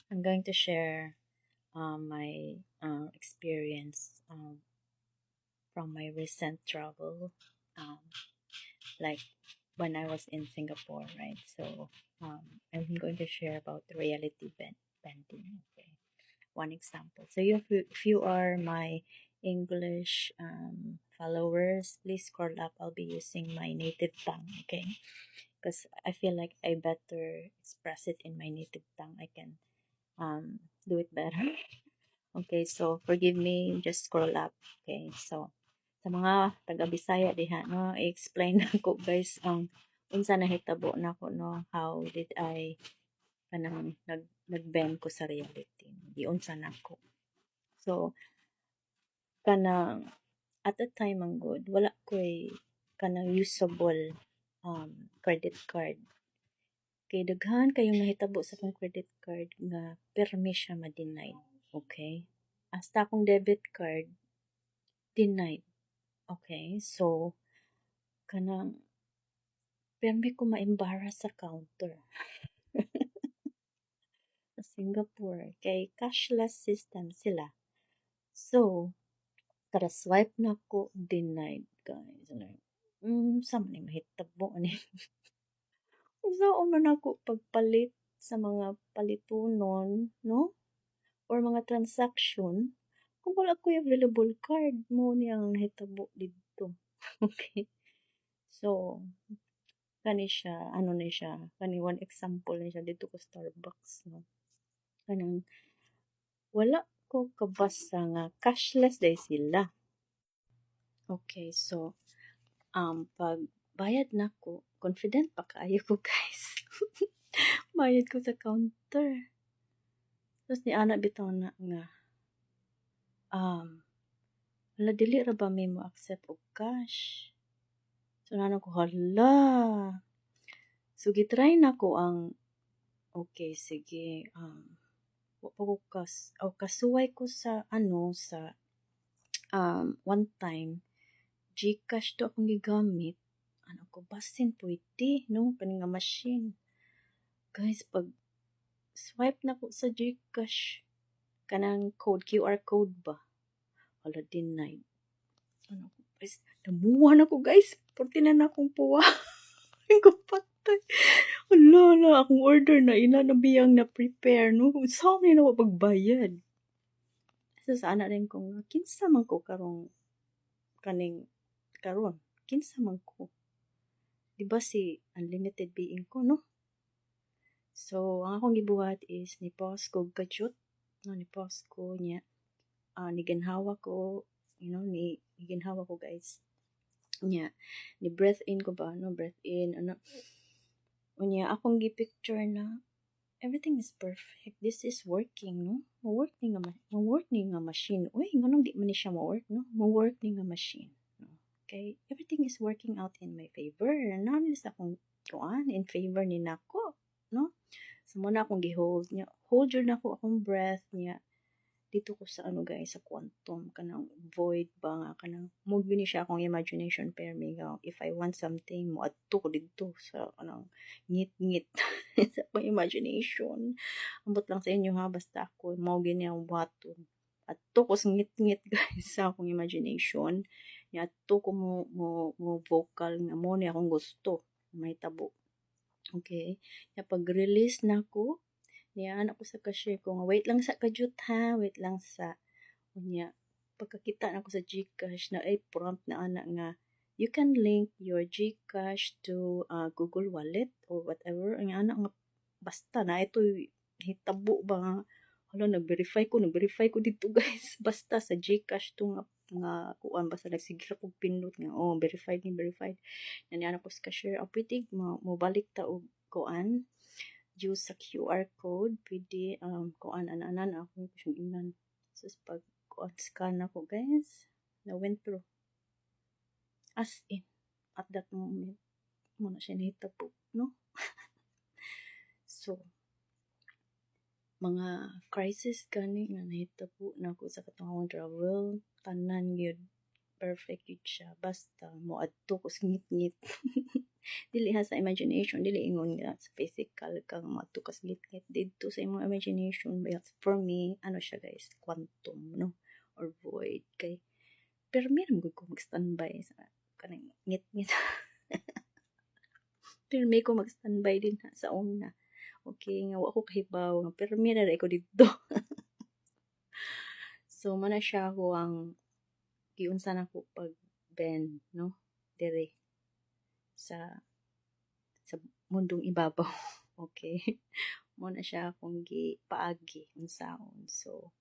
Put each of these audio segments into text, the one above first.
I'm going to share my experience from my recent travel, um, like when I was in Singapore, right? So I'm going to share about the reality bending. Okay, one example. So if you are my English followers, please scroll up. I'll be using my native tongue. Okay, because I feel like I better express it in my native tongue. I can do it better. Okay, so forgive me, just scroll up. Okay, so sa mga taga Bisaya diha no, i-explain ko guys ang unsa nahitabo nako no, how did I kanang nagbend ko sa reality. Di unsa nako. So kanang at the time ang good, wala ko'y kanang usable credit card. Kay daghan kayong nahitabo sa akong credit card nga permi siya ma-deny. Okay? Hasta akong debit card denied. Okay? So kanang permi ko ma-embarrass sa counter sa Singapore kay cashless system sila. So kada swipe na ko denied guys. Like, sa man mahitabo ani. Unsaon man ako pagpalit sa mga palitunon, no? Or mga transaction, kung wala ko'y available card mo niyang nahitabo didto. Okay. So, kani siya, ano na siya, kani one example na siya dito ko Starbucks, no. Kanang wala ko kabasa nga cashless day sila. Okay, so pag bayad nako, confident pa kaayo ko guys. Bayad ko sa counter. Tapos ni ana bitaw na nga hala dili ra ba may mo accept og cash. So nanon ko hala. So gitry nako ang okay sige wa pa ko kasuway ko sa ano sa one time GCash to akong gigamit. Ano ko basin pwede no kani nga machine. Guys pag swipe nako sa GCash kanang code QR code ba. Hala denied. Ano ko guys, namuha na ko guys. Porti na akong puwa. Ko patay. Hala, akong order na ina na biyang na prepare no. Sa man na pagbayad. So sana rin kung kinsa man ko karong kaning karon. Kinsa man ko. Di ba si unlimited being ko no? So ang akong gibuhat is ni pause ko kajut. No, ni pause ko niya. Ni ginhawa ko, ni ginhawa ko guys. Nya, ni breath in ko ba, no, breath in, ano, unya, akong gi-picture na, everything is perfect, this is working, no, ma-work ni nga machine, uy, nganong di man ni siya ma-work, no, ma-work ni nga machine, no, okay, everything is working out in my favor, nanis akong kuan, in favor ni nako, no, so muna akong gi-hold, nya, hold yun ako akong breath, niya, dito ko sa ano guys sa quantum kanang void ba nga kanang mo gini siya akong imagination pair me if I want something mo adto ko dito sa kanang ngit-ngit sa akong imagination ambot lang sa inyo ha basta ako mo gini ang buhaton adto ko sa ngit-ngit guys sa akong imagination ya adto ko mo vocal nga mo ni akong gusto may tabo okay ya pag release nako niyan ako sa cashier ko nga wait lang sa kajut ha, wait lang sa unya. Pagkakita na ako sa GCash na ay prompt na ana nga you can link your GCash to Google Wallet or whatever. Ang ana nga basta na ito hitabo ba nga hala nag-verify ko dito guys. Basta sa GCash to nga kuan basta nagsigil ko pindot nga verified. Naniana ko sa cashier pwede mo balik ta og kuan use sa QR code, pwede kuan anan ako yung inan. So pag kuan scan ako guys, na went through. As in, at that moment, muna siya nahitabo, no? So, mga crisis gani nga nahitabo na ako sa katong travel, tanan yun. perfect yun siya basta moadto ko ngit-ngit. Dili ha sa imagination, dili ingon nga sa physical kang moadto ka ngit-ngit didto sa imong imagination. But for me, ano siya guys, quantum, no? Or void kay permi ra ko mag-standby sa kanang ngit-ngit. Permi ko mag-standby din ha, sa una. Okay, nga wa ko kahibaw nga permi ra ko didto. So mana siya ko ang giunsa nako pag bend, no? Dire sa mundong ibabaw. Okay? Mo na siya akong gipaagi unsaon. So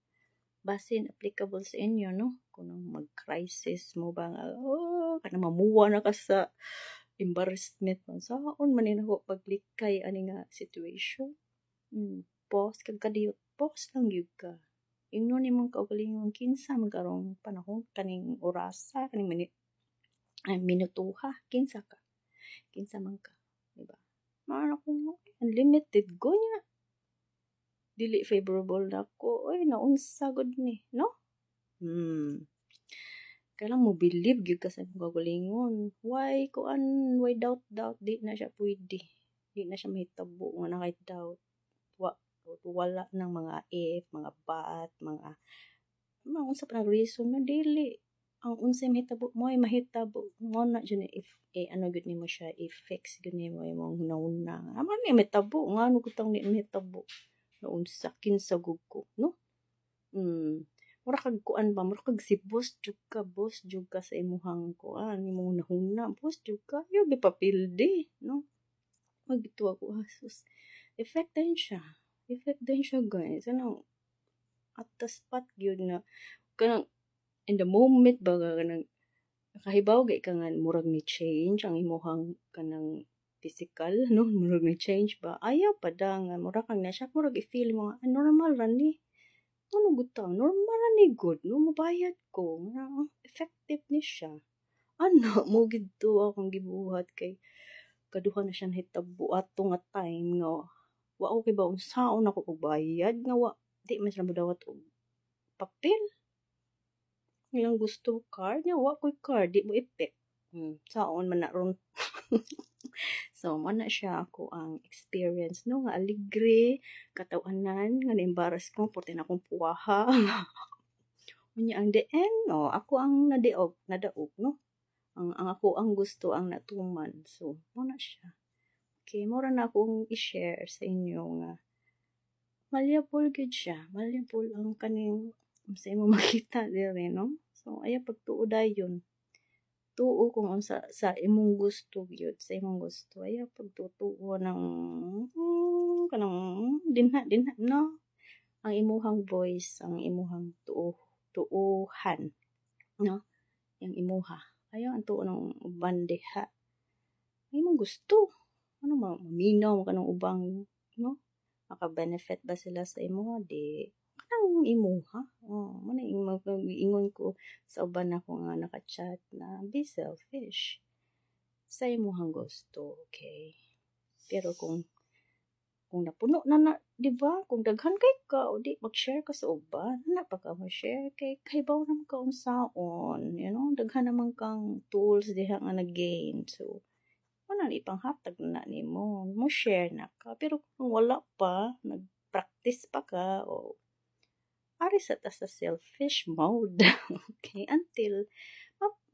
basin applicable sa inyo, no? Kung mag-crisis mo ba nga, kanang mamuwa na ka sa embarrassment mo. Saan man ako paglikay ani nga situation. Pause kag kadiyot. Pause lang gyud ka. Ingnon nimong kaugalingon kinsa man karong panahon kaning orasa kaning minutuha kinsa man ka, diba? Maano ko unlimited go niya. Dili favorable nako. Oy, naunsa gud ni, no? Kailang mo believe gyud ka sa kaugalingon. Why doubt di na siya pwede. Di na siya mahitabo nga nakay doubt. Wala ng mga if, mga but, mga unsa pa reason na dili. Ang unsay mahitabo mo ay mahitabo. Mo na dyan if ano gud nimo siya, i-fix gud nimo imong hunahuna. Amo ni mahitabo, ngano gutang ni mahitabo. Naunsa kinsa gud ko, no? Mura kag kuan ba, mura kag si boss jud ka sa imuhang kuan, imong hunahuna, boss jud ka. Yo gipapildi, no? Magtuwa ko hasos. Effect din siya guys. Ano, at the spot yun na, kanang, in the moment ba, kanang, kahibaw gay ka nga, murag ni change, ang imuhang, kanang, physical, no? Murag ni change ba? Ayaw pa da nga, murag kang na-shock, murag i-feel mo, normal ran ni. Ano gutang? Normal ran ni good, no? Mabayad ko. Effective ni siya. Ano, mo gito akong gibuhat kay, kaduha na siya nahitabo ato nga time nga, wa ko kay ba unsaon ako pagbayad nga wa di man siya modawat og papel. Ilang gusto card nga wa ko'y card di mo ipek. Saon man na ron. So mo na siya ako ang experience no nga aligre katawanan nga na-embarrass ko porte na akong puwaha. Unya ang the end no ako ang nadaog no. Ang ako ang gusto ang natuman. So mo na siya. Okay, mura na akong i-share sa inyo nga malleable gid siya. Malleable ang kaning sa imo makita dire, no? So, ayaw pagtuo dayon. Tuo kung unsa sa imong gusto gyud, sa imong gusto. Ayaw pagtutuo ng kanang dinha, no? Ang imuhang voice, ang imuhang tuuhan, no? Yang imuha. Ayaw ang tuo ng bandeha. Imong gusto. Ano maminaw ka ng ubang, no? Maka-benefit ba sila sa imo? Di. Kanang imo, ha? Muna ingon ko sa uban ako nga naka-chat na be selfish. Sa imuhang gusto, okay? Pero kung napuno na, di ba? Kung daghan kay ka, o di, mag-share ka sa uban, na pa ka mag-share kay baw naman ka unsaon, you know? Daghan naman kang tools diha nga na-gain. So, wala ipanghatag na nimo mo share na ka pero kung wala pa nag-practice pa ka o ari sa selfish mode. Okay, until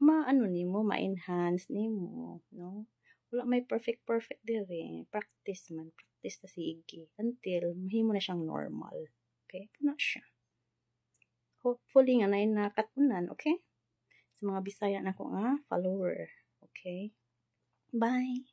ano nimo ma-enhance nimo, no? Wala may perfect dire, practice ta sige until mahimo na siyang normal. Okay, na siya. Hopefully nga na katunan, okay? Sa mga Bisaya na ko nga follower, okay? Bye.